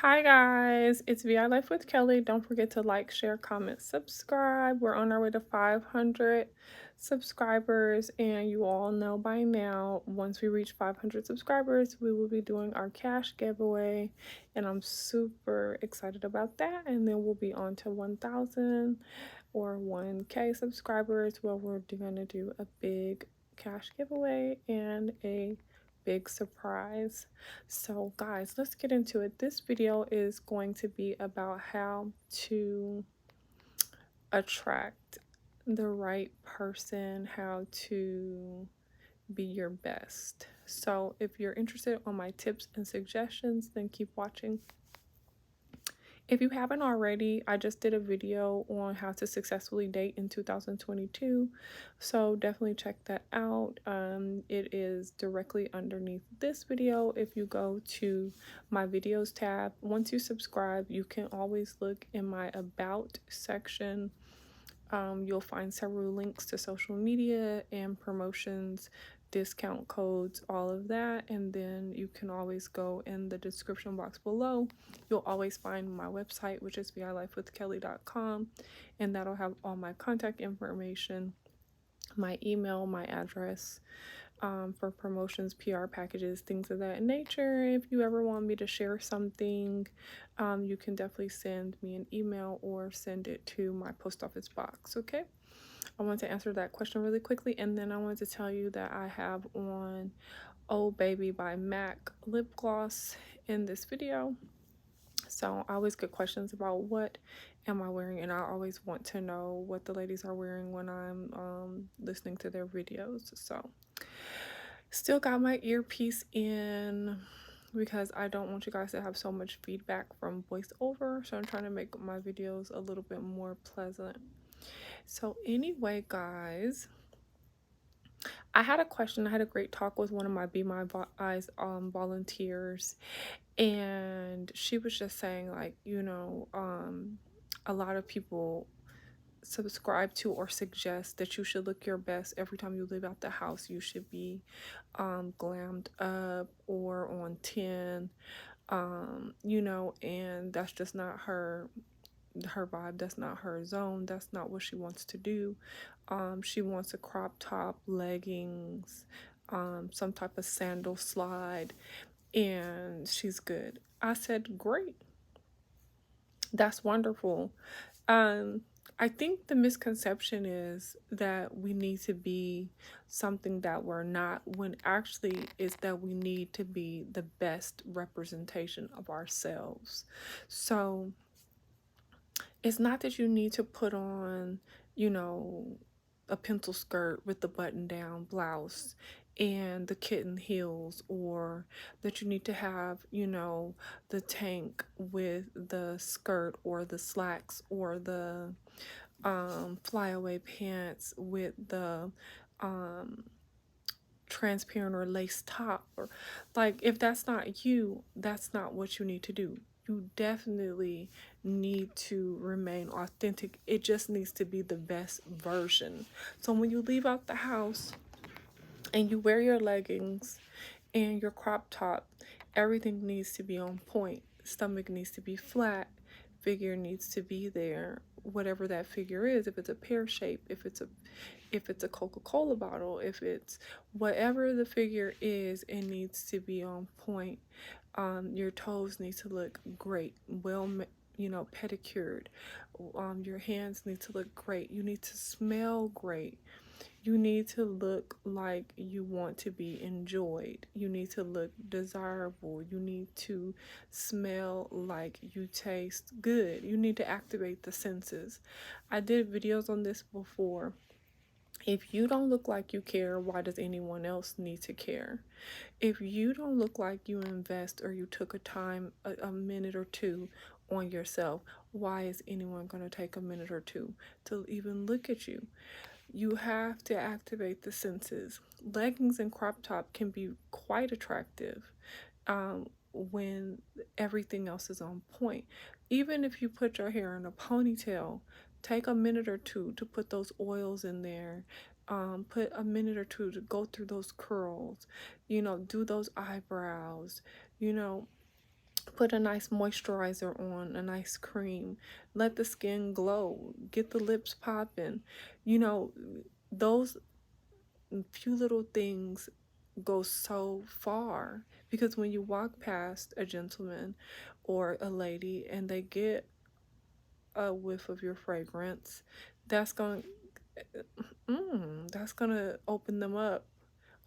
Hi guys, it's VI Life with Kelly. Don't forget to like, share, comment, subscribe. We're on our way to 500 subscribers, and you all know by now, once we reach 500 subscribers, we will be doing our cash giveaway, and I'm super excited about that. And then we'll be on to 1,000 or 1K subscribers, where we're gonna do a big cash giveaway and a big surprise. So guys, let's get into it. This video is going to be about how to attract the right person, how to be your best. So if you're interested on my tips and suggestions, then keep watching. If you haven't already, I just did a video on how to successfully date in 2022. So definitely check that out. It is directly underneath this video. If you go to my videos tab, once you subscribe, you can always look in my about section. You'll find several links to social media and promotions, discount codes, all of that. And then you can always go in the description box below. You'll always find my website, which is vilifewithkelly.com, and that'll have all my contact information, my email, my address, for promotions, PR packages, things of that nature. If you ever want me to share something, you can definitely send me an email or send it to my post office box. Okay, I want to answer that question really quickly, and then I want to tell you that I have on Oh Baby by MAC lip gloss in this video. So I always get questions about what am I wearing, and I always want to know what the ladies are wearing when I'm listening to their videos. So still got my earpiece in because I don't want you guys to have so much feedback from voiceover. So I'm trying to make my videos a little bit more pleasant. So anyway, guys, I had a question. I had a great talk with one of my Be My Eyes volunteers, and she was just saying, like, a lot of people subscribe to or suggest that you should look your best every time you leave out the house. You should be glammed up or on 10, and that's just not her vibe. That's not her zone. That's not what she wants to do. She wants a crop top, leggings, some type of sandal slide, and she's good. I said, great. That's wonderful. Um, I think the misconception is that we need to be something that we're not, when actually is that we need to be the best representation of ourselves. So it's not that you need to put on, you know, a pencil skirt with the button down blouse and the kitten heels, or that you need to have, the tank with the skirt or the slacks or the flyaway pants with the transparent or lace top, or like, if that's not you, that's not what you need to do. You definitely need to remain authentic. It just needs to be the best version. So when you leave out the house and you wear your leggings and your crop top, everything needs to be on point. Stomach needs to be flat, figure needs to be there, whatever that figure is. If it's a pear shape, if it's a Coca-Cola bottle, if it's whatever the figure is, it needs to be on point. Your toes need to look great, well, pedicured. Your hands need to look great. You need to smell great. You need to look like you want to be enjoyed. You need to look desirable. You need to smell like you taste good. You need to activate the senses. I did videos on this before. If you don't look like you care, why does anyone else need to care? If you don't look like you invest or you took a minute or two on yourself, why is anyone going to take a minute or two to even look at you? You have to activate the senses. Leggings and crop top can be quite attractive when everything else is on point. Even if you put your hair in a ponytail, take a minute or two to put those oils in there. Put a minute or two to go through those curls, do those eyebrows, Put a nice moisturizer on, a nice cream. Let the skin glow. Get the lips popping. You know, those few little things go so far, because when you walk past a gentleman or a lady and they get a whiff of your fragrance, that's going that's going to open them up,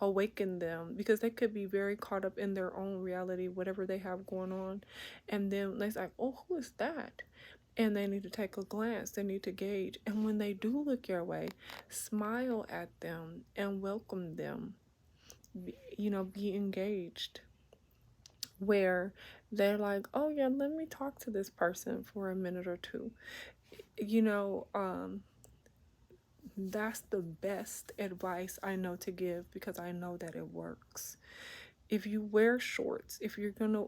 awaken them, because they could be very caught up in their own reality, whatever they have going on, and then they're like, oh, who is that? And they need to take a glance, they need to gauge, and when they do look your way, smile at them and welcome them. Be engaged, where they're like, oh yeah, let me talk to this person for a minute or two. you know um that's the best advice I know to give, because I know that it works. If you wear shorts, if you're gonna,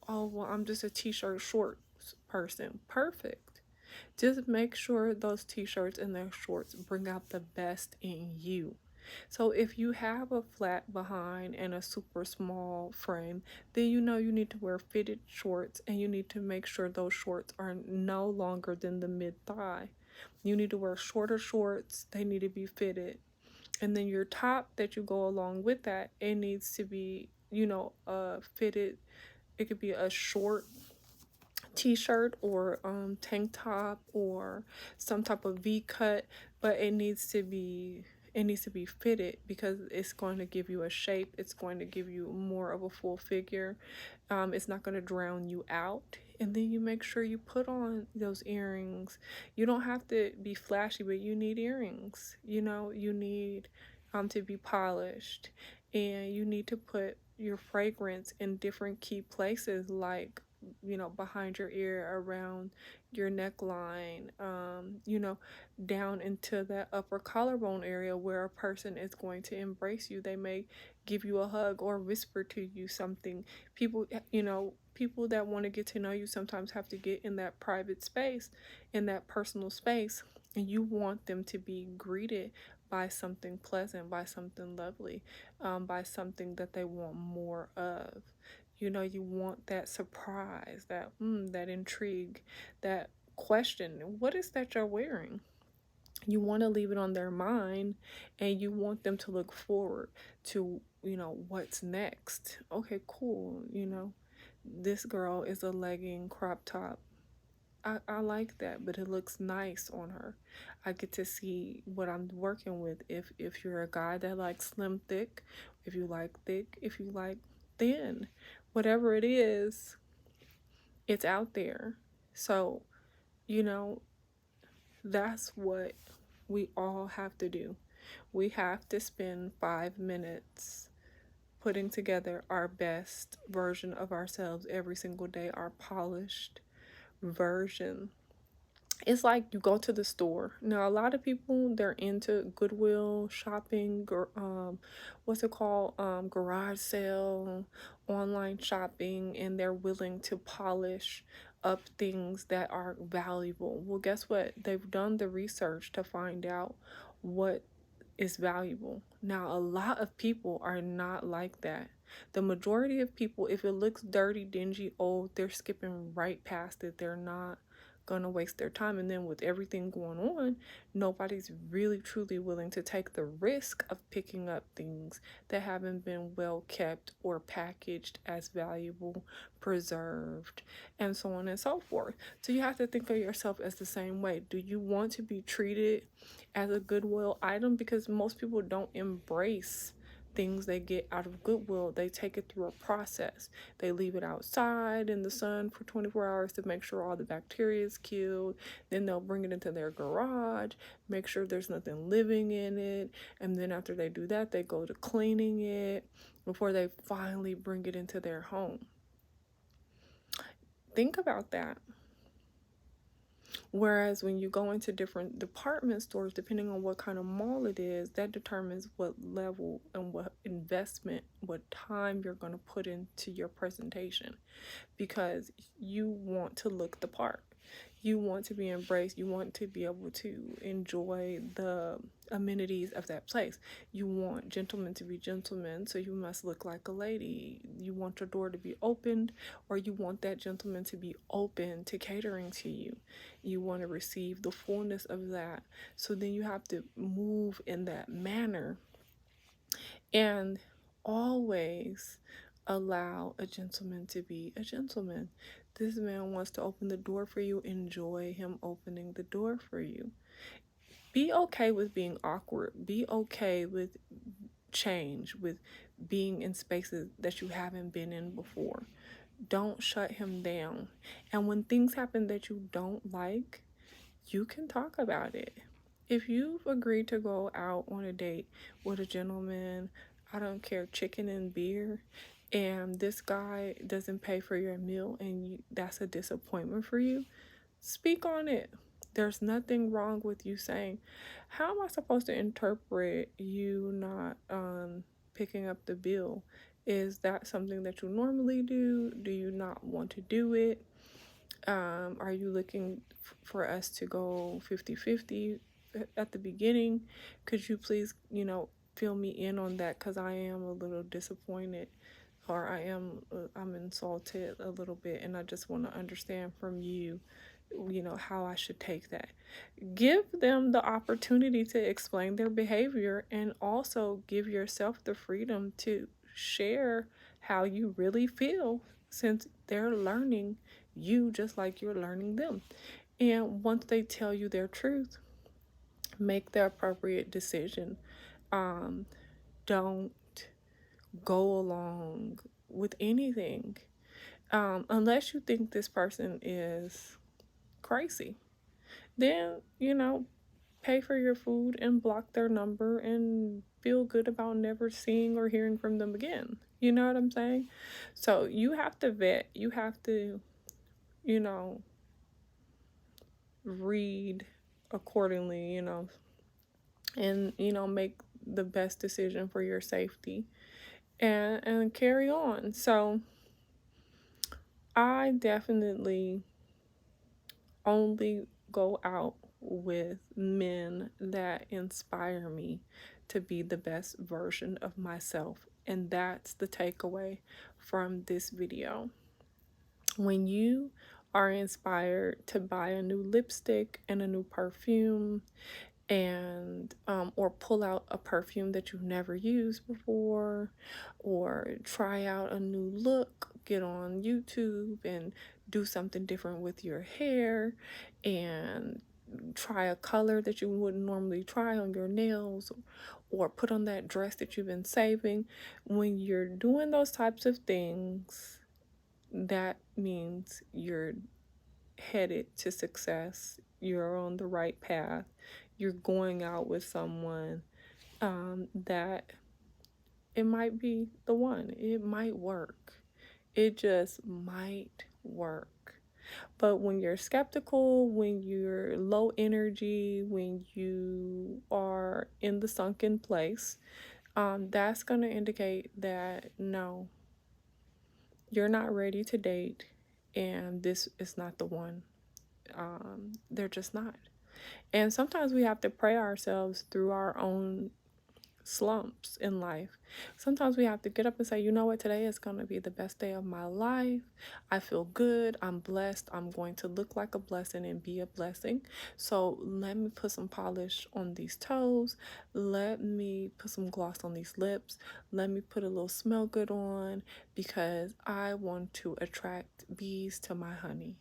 oh, well, I'm just a t-shirt shorts person, perfect. Just make sure those t-shirts and their shorts bring out the best in you. So if you have a flat behind and a super small frame, then you need to wear fitted shorts, and you need to make sure those shorts are no longer than the mid thigh. You need to wear shorter shorts, they need to be fitted. And then your top that you go along with that, it needs to be, fitted. It could be a short t-shirt or tank top or some type of V-cut, but it needs to be fitted, because it's going to give you a shape, it's going to give you more of a full figure. It's not going to drown you out. And then you make sure you put on those earrings. You don't have to be flashy, but you need earrings. You need to be polished, and you need to put your fragrance in different key places, like behind your ear, around your neckline, down into that upper collarbone area, where a person is going to embrace you. They may give you a hug or whisper to you something. People that want to get to know you sometimes have to get in that private space, in that personal space, and you want them to be greeted by something pleasant, by something lovely, by something that they want more of. You want that surprise, that intrigue, that question. What is that you're wearing? You want to leave it on their mind, and you want them to look forward to, what's next. Okay, cool. This girl is a legging crop top. I like that, but it looks nice on her. I get to see what I'm working with. If you're a guy that likes slim thick, if you like thick, if you like thin, whatever it is, it's out there. So, you know, that's what we all have to do. We have to spend 5 minutes putting together our best version of ourselves every single day, our polished version. It's like you go to the store. Now, a lot of people, they're into Goodwill shopping, what's it called? Garage sale, online shopping, and they're willing to polish up things that are valuable. Well, guess what? They've done the research to find out what is valuable. Now, a lot of people are not like that. The majority of people, if it looks dirty, dingy, old, they're skipping right past it. They're not gonna waste their time. And then with everything going on, nobody's really truly willing to take the risk of picking up things that haven't been well kept or packaged as valuable, preserved, and so on and so forth. So you have to think of yourself as the same way. Do you want to be treated as a Goodwill item? Because most people don't embrace things they get out of Goodwill. They take it through a process. They leave it outside in the sun for 24 hours to make sure all the bacteria is killed. Then they'll bring it into their garage, make sure there's nothing living in it. And then after they do that, they go to cleaning it before they finally bring it into their home. Think about that. Whereas when you go into different department stores, depending on what kind of mall it is, that determines what level and what investment, what time you're going to put into your presentation, because you want to look the part. You want to be embraced. You want to be able to enjoy the amenities of that place. You want gentlemen to be gentlemen, so you must look like a lady. You want your door to be opened, or you want that gentleman to be open to catering to you. You want to receive the fullness of that. So then you have to move in that manner and always allow a gentleman to be a gentleman. This man wants to open the door for you. Enjoy him opening the door for you. Be okay with being awkward. Be okay with change, with being in spaces that you haven't been in before. Don't shut him down. And when things happen that you don't like, you can talk about it. If you've agreed to go out on a date with a gentleman, I don't care, chicken and beer, and this guy doesn't pay for your meal and that's a disappointment for you, speak on it. There's nothing wrong with you saying, how am I supposed to interpret you not picking up the bill? Is that something that you normally do? Do you not want to do it? Are you looking for us to go 50-50 at the beginning? Could you please, fill me in on that, because I am a little disappointed, or I'm insulted a little bit, and I just want to understand from you, how I should take that. Give them the opportunity to explain their behavior, and also give yourself the freedom to share how you really feel, since they're learning you just like you're learning them. And once they tell you their truth, make the appropriate decision. Don't go along with anything unless you think this person is crazy. Then, pay for your food and block their number and feel good about never seeing or hearing from them again. You know what I'm saying? So you have to vet. You have to, read accordingly, and, make the best decision for your safety, and carry on. So I definitely only go out with men that inspire me to be the best version of myself. And that's the takeaway from this video. When you are inspired to buy a new lipstick and a new perfume, and or pull out a perfume that you've never used before, or try out a new look, get on YouTube and do something different with your hair, and try a color that you wouldn't normally try on your nails, or put on that dress that you've been saving. When you're doing those types of things, that means you're headed to success. You're on the right path. You're going out with someone that it might be the one. It might work. It just might work. But when you're skeptical, when you're low energy, when you are in the sunken place, that's going to indicate that no, you're not ready to date, and this is not the one. They're just not. And sometimes we have to pray ourselves through our own slumps in life. Sometimes we have to get up and say, you know what, today is going to be the best day of my life. I feel good. I'm blessed. I'm going to look like a blessing and be a blessing. So let me put some polish on these toes. Let me put some gloss on these lips. Let me put a little smell good on, because I want to attract bees to my honey.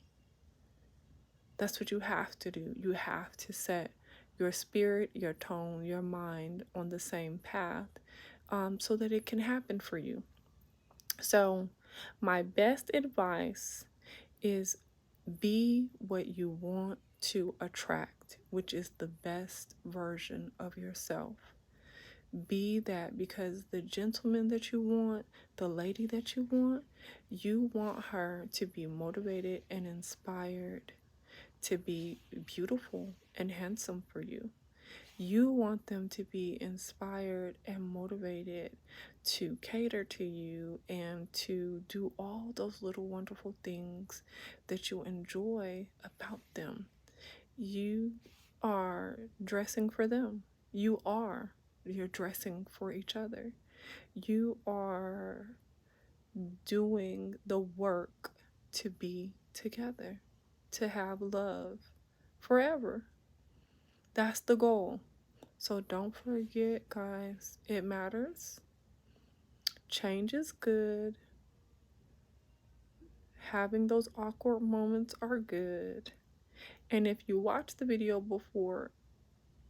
That's what you have to do. You have to set your spirit, your tone, your mind on the same path, so that it can happen for you. So my best advice is be what you want to attract, which is the best version of yourself. Be that, because the gentleman that you want, the lady that you want her to be motivated and inspired to be beautiful and handsome for you. You want them to be inspired and motivated to cater to you and to do all those little wonderful things that you enjoy about them. You are dressing for them. You're dressing for each other. You are doing the work to be together, to have love forever. That's the goal. So don't forget, guys, it matters. Change is good. Having those awkward moments are good. And if you watch the video before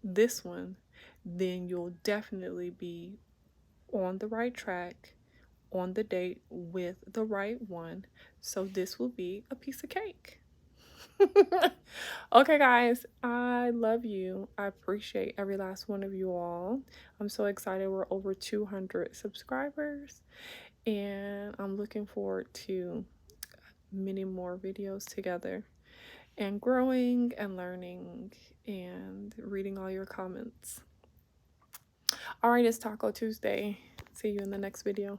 this one, then you'll definitely be on the right track, on the date with the right one. So this will be a piece of cake. Okay, guys, I love you. I appreciate every last one of you all. I'm so excited. We're over 200 subscribers, and I'm looking forward to many more videos together and growing and learning and reading all your comments. All right, it's Taco Tuesday. See you in the next video.